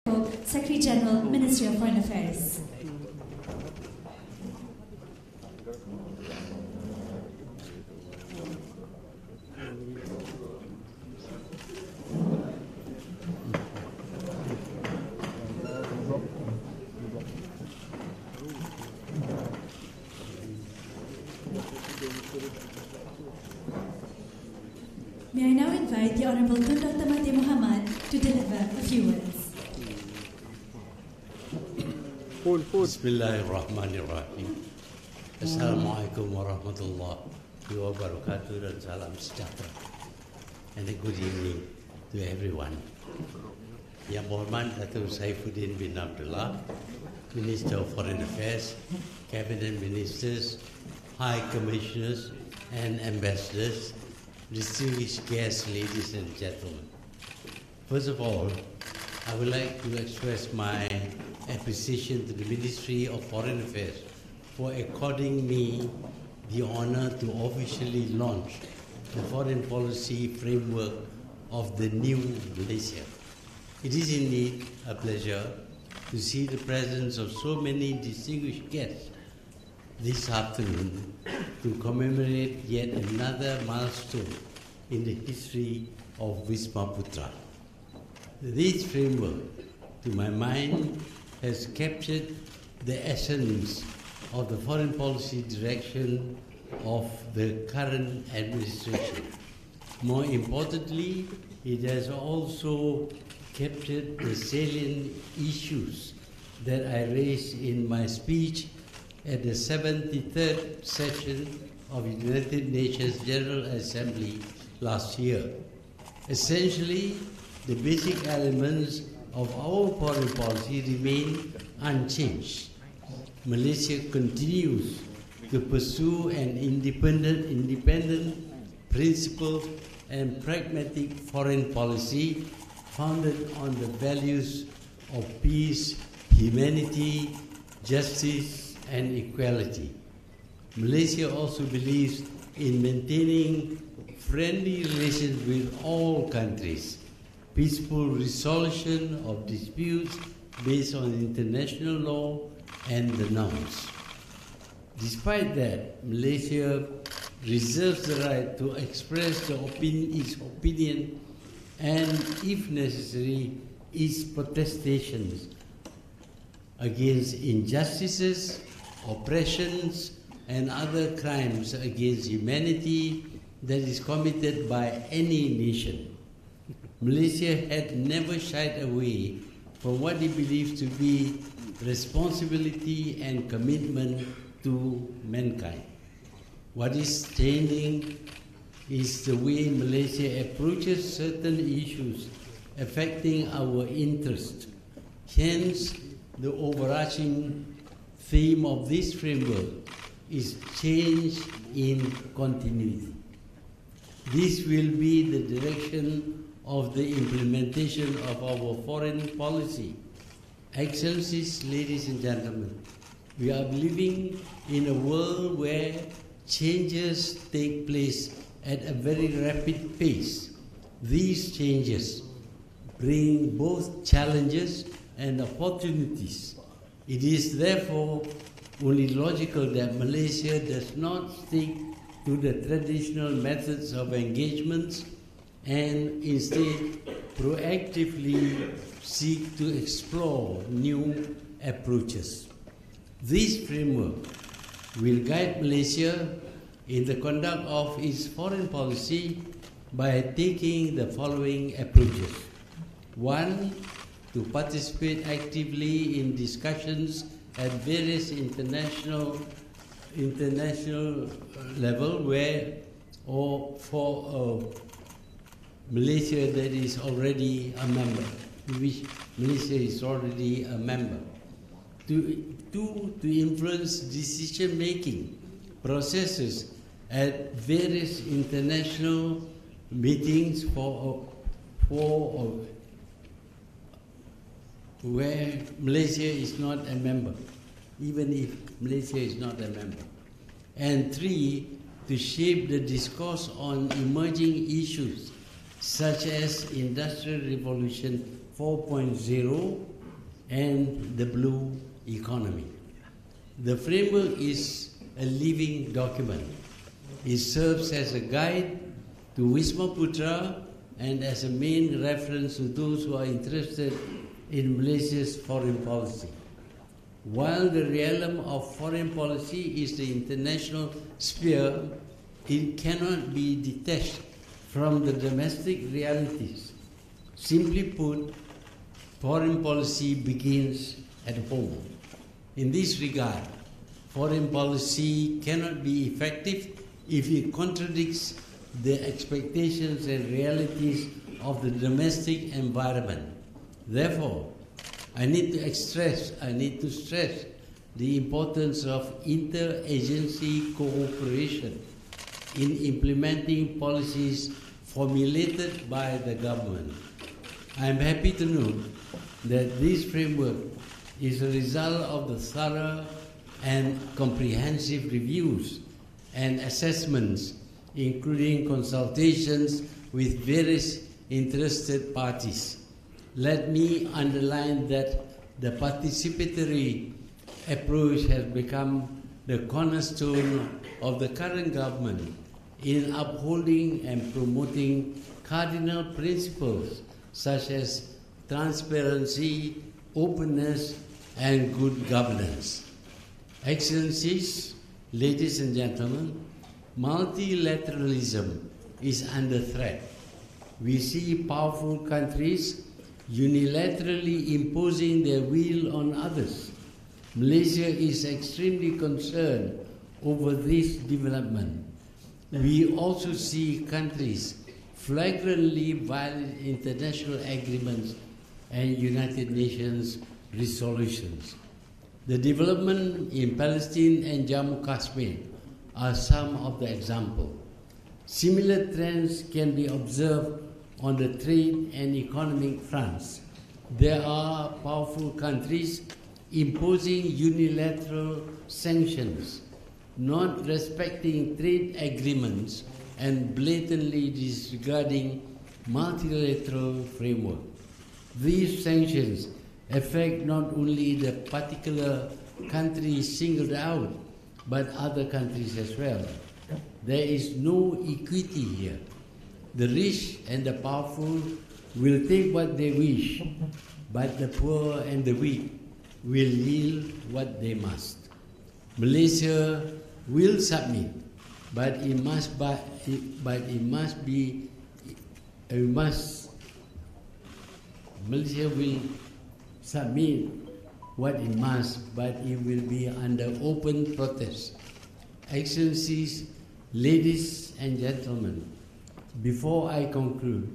Secretary General, Ministry of Foreign Affairs. May I now invite the Honourable Tun Dr. Mahathir Mohamad to deliver a few words. Bismillahirrahmanirrahim. Assalamualaikum warahmatullahi wabarakatuh dan salam sejahtera. And a good evening to everyone. Yang Mohamad Datuk Saifuddin bin Abdullah, Minister of Foreign Affairs, Cabinet Ministers, High Commissioners and Ambassadors, distinguished guests, ladies and gentlemen. First of all, I would like to express my appreciation to the Ministry of Foreign Affairs for according me the honor to officially launch the foreign policy framework of the new Malaysia. It is indeed a pleasure to see the presence of so many distinguished guests this afternoon to commemorate yet another milestone in the history of Wisma Putra. This framework, to my mind, has captured the essence of the foreign policy direction of the current administration. More importantly, it has also captured the salient issues that I raised in my speech at the 73rd session of the United Nations General Assembly last year. Essentially, the basic elements of our foreign policy remain unchanged. Malaysia continues to pursue an independent, principled and pragmatic foreign policy founded on the values of peace, humanity, justice and equality. Malaysia also believes in maintaining friendly relations with all countries, peaceful resolution of disputes based on international law and the norms. Despite that, Malaysia reserves the right to express its opinion and, if necessary, its protestations against injustices, oppressions, and other crimes against humanity that is committed by any nation. Malaysia had never shied away from what it believes to be responsibility and commitment to mankind. What is changing is the way Malaysia approaches certain issues affecting our interest. Hence, the overarching theme of this framework is change in continuity. This will be the direction of the implementation of our foreign policy. Excellencies, ladies and gentlemen, we are living in a world where changes take place at a very rapid pace. These changes bring both challenges and opportunities. It is therefore only logical that Malaysia does not stick to the traditional methods of engagements and instead proactively seek to explore new approaches. This framework will guide Malaysia in the conduct of its foreign policy by taking the following approaches. One, to participate actively in discussions at various international level where or for Malaysia that is already a member, which Malaysia is already a member. To influence decision-making processes at various international meetings where Malaysia is not a member, even if Malaysia is not a member. And three, to shape the discourse on emerging issues such as Industrial Revolution 4.0 and the blue economy. The framework is a living document. It serves as a guide to Wisma Putra and as a main reference to those who are interested in Malaysia's foreign policy. While the realm of foreign policy is the international sphere, it cannot be detached from the domestic realities. Simply put, foreign policy begins at home. In this regard, foreign policy cannot be effective if it contradicts the expectations and realities of the domestic environment. Therefore, I need to stress the importance of inter-agency cooperation in implementing policies formulated by the government. I am happy to note that this framework is a result of the thorough and comprehensive reviews and assessments, including consultations with various interested parties. Let me underline that the participatory approach has become the cornerstone of the current government in upholding and promoting cardinal principles such as transparency, openness, and good governance. Excellencies, ladies and gentlemen, multilateralism is under threat. We see powerful countries unilaterally imposing their will on others. Malaysia is extremely concerned over this development. We also see countries flagrantly violate international agreements and United Nations resolutions. The development in Palestine and Jammu Kashmir are some of the examples. Similar trends can be observed on the trade and economic fronts. There are powerful countries imposing unilateral sanctions, not respecting trade agreements, and blatantly disregarding multilateral framework. These sanctions affect not only the particular country singled out, but other countries as well. There is no equity here. The rich and the powerful will take what they wish, but the poor and the weak will yield what they must. Malaysia will submit, but Malaysia will submit what it must, but it will be under open protest. Excellencies, ladies and gentlemen, before I conclude,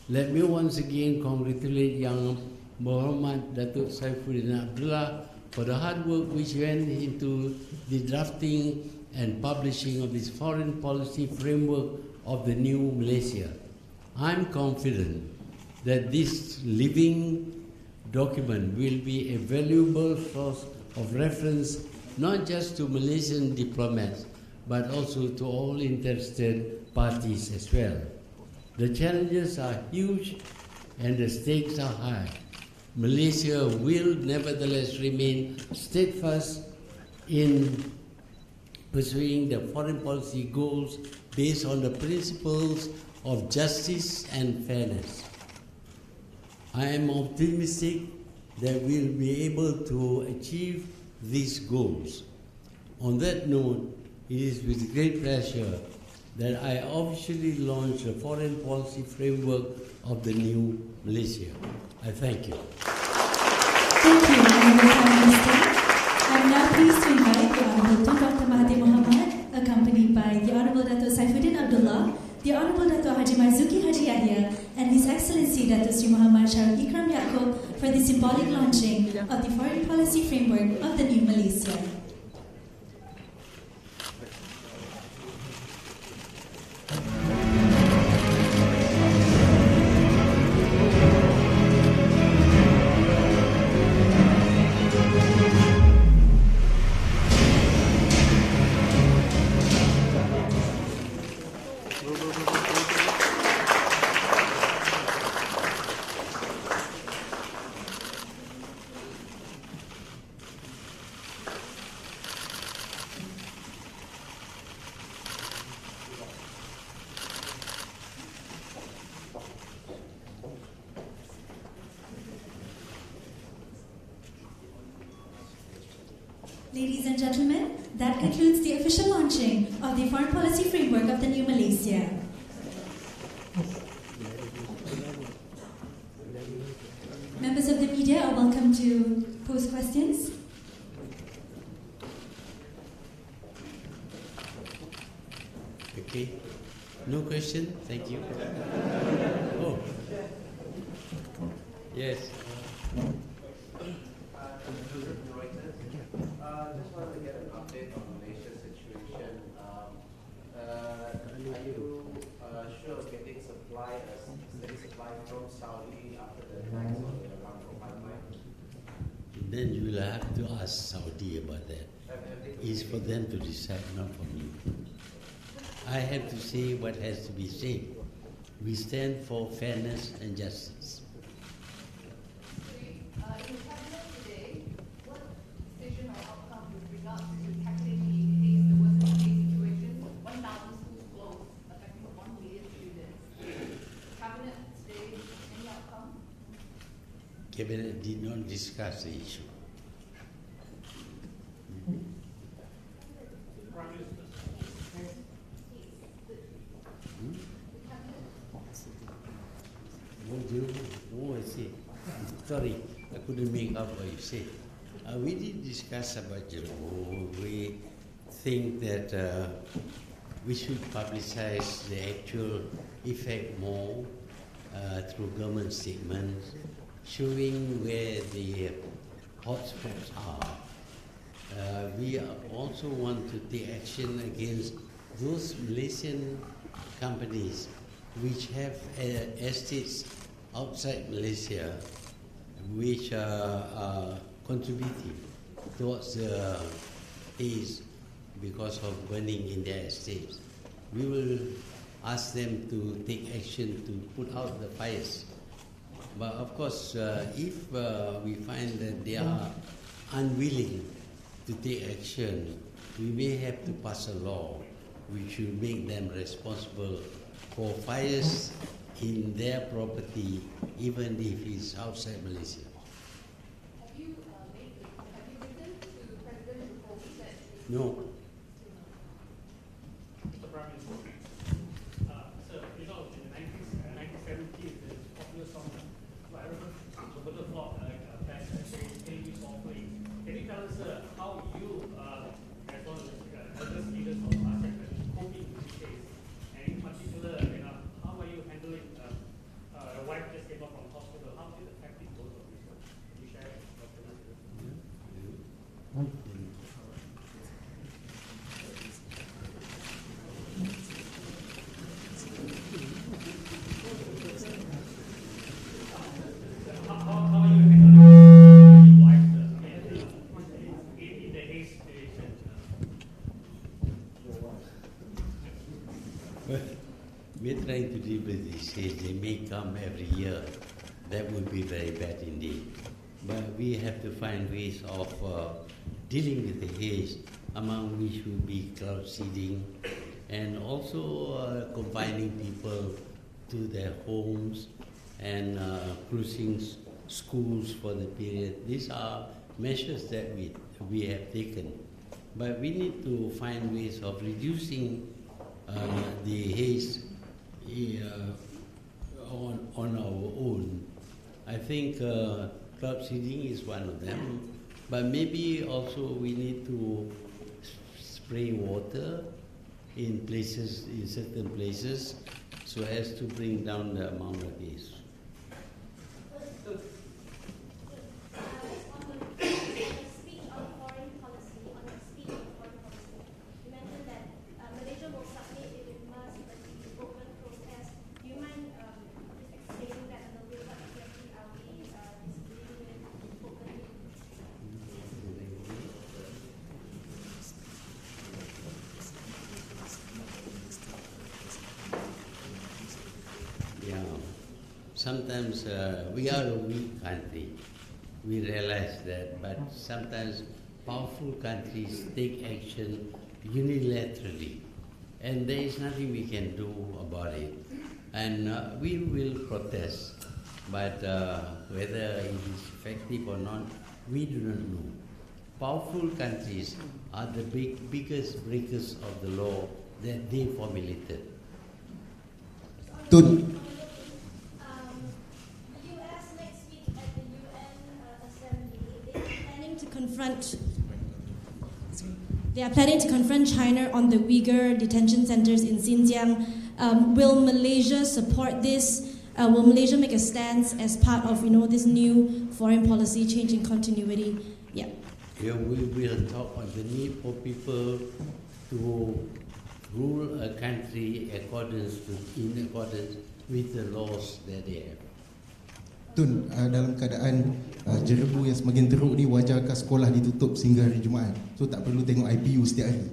let me once again congratulate Yang Mohamad Datuk Saifuddin Abdullah for the hard work which went into the drafting and publishing of this foreign policy framework of the new Malaysia. I'm confident that this living document will be a valuable source of reference not just to Malaysian diplomats but also to all interested parties as well. The challenges are huge and the stakes are high. Malaysia will nevertheless remain steadfast in pursuing the foreign policy goals based on the principles of justice and fairness. I am optimistic that we'll be able to achieve these goals. On that note, it is with great pleasure that I officially launch the foreign policy framework of the new Malaysia. I thank you. Thank you, Honourable Prime Minister. I'm now pleased to invite the Honourable Dr. Mahathir Mohamad, accompanied by the Honourable Datuk Saifuddin Abdullah, the Honourable Datuk Haji Marzuki Haji Yahya, and His Excellency Datuk Sri Muhammad Sharul Ikram Yaakob for the symbolic launching of the foreign policy framework of the new Malaysia. Ladies and gentlemen, that concludes the official launching of the foreign policy framework of the new Malaysia. Members of the media are welcome to pose questions. Okay. No question? Thank you. Oh. Yes. Just wanted to get an update on Malaysia's situation. Are you sure of getting steady supply from Saudi after the attacks on the Aramco pipeline? Then you will have to ask Saudi about that. It's for them to decide, not for me. I have to say what has to be said. We stand for fairness and justice. In Cabinet today, what decision or outcome with regards to tackling the worsening case situation? 1,000 schools closed, affecting 1 million students. Cabinet today, any outcome? Cabinet did not discuss the issue. Oh, I see. Sorry, I couldn't make out what you said. We did discuss about Johor. We think that we should publicize the actual effect more through government statements, showing where the hotspots are. We also want to take action against those Malaysian companies which have estates outside Malaysia, which are contributing towards the haze because of burning in their estates. We will ask them to take action to put out the fires. But of course, if we find that they are unwilling to take action, we may have to pass a law which will make them responsible for fires in their property, even if it's outside Malaysia. Have you written to President Jokowi that? No. Mr. Prime Minister, sir, you know, in the 1970s, there's a popular song by Roberto Flock, that says, "Can you softly?" Can you tell us how you, as one of the eldest leaders of ASEAN, are coping with this case? And in particular, how are you handling your wife just came out from hospital? How did it affect the both of you? Can you share Dr. Mahathir? How are you handling your wife in the haze situation? We're trying to deal with this haze. They may come every year. That would be very bad indeed. But we have to find ways of dealing with the haze, among which would be cloud seeding and also confining people to their homes and closing schools for the period. These are measures that we have taken. But we need to find ways of reducing the haze on our own. I think cloud seeding is one of them, but maybe also we need to spray water in certain places, so as to bring down the amount of haze. Sometimes we are a weak country, we realize that, but sometimes powerful countries take action unilaterally, and there is nothing we can do about it. And we will protest, but whether it is effective or not, we do not know. powerful countries are the biggest breakers of the law that they formulated. Tun. The US next week at the UN Assembly, they are planning to confront China on the Uyghur detention centers in Xinjiang. Will Malaysia support this? Will Malaysia make a stance as part of this new foreign policy change in continuity? Yeah. Here we will talk on the need for people to rule a country in accordance with the laws that they have. Tun, dalam keadaan jerebu yang semakin teruk ni, wajarkah sekolah ditutup sehingga hari Jumaat? So tak perlu tengok IPU setiap hari.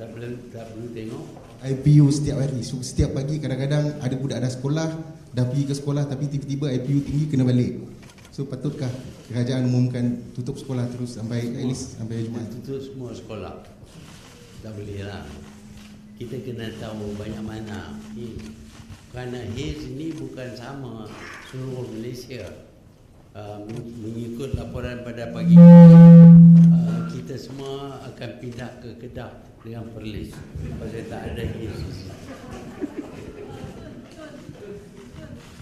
Tak perlu tengok IPU setiap hari. So, setiap pagi kadang-kadang ada budak dah sekolah, dah pergi ke sekolah tapi tiba-tiba IPU tinggi kena balik. So patutkah kerajaan umumkan tutup sekolah terus sampai at least sampai Jumaat? Tutup semua sekolah. Tak boleh lah. Kita kena tahu banyak mana. Kerana haze ini bukan sama seluruh Malaysia. Mengikut laporan pada pagi kita semua akan pindah ke Kedah dengan Perlis pasal tak ada haze.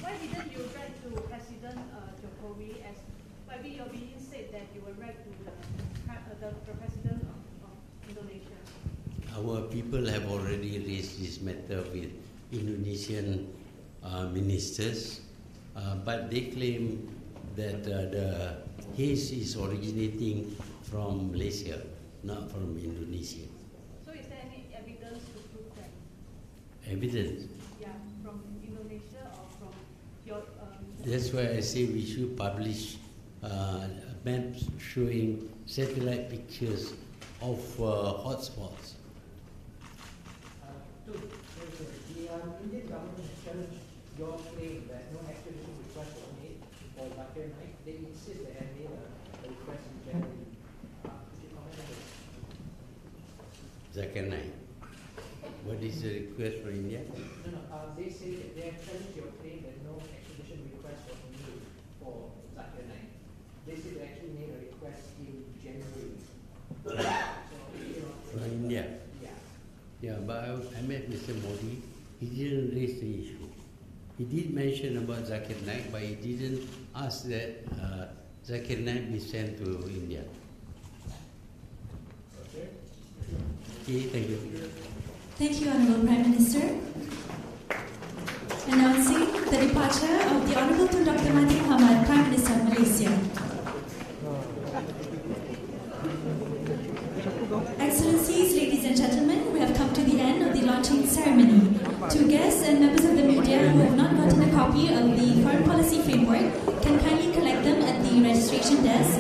Why didn't you write to President Jokowi, as maybe you're being said that you will write to the President of Indonesia? Our people have already raised this matter with Indonesian ministers, but they claim that the haze is originating from Malaysia, not from Indonesia. So is there any evidence to prove that? Evidence? Yeah, from Indonesia or from your... That's why I say we should publish maps showing satellite pictures of hotspots. The Indian government has challenged your claim that no extradition request was made for Zakir Naik. They insist they have made a request in January. Could you comment on this? Zakir Naik. What is the request for India? No. They say that they have challenged your claim that no extradition request was made for Zakir Naik. They say they actually made a request in January. From India? Yeah, but I met Mr. Modi. He didn't raise the issue. He did mention about Zakir Naik, but he didn't ask that Zakir Naik be sent to India. Okay, thank you. Thank you, Honourable Prime Minister. Announcing the departure of the Honourable Dr. Mahathir Mohamad, Prime Minister of Malaysia. Excellencies, ladies and gentlemen, we have come to the end of the launching ceremony. To guests and members of the media who have not gotten a copy of the Foreign Policy Framework can kindly collect them at the registration desk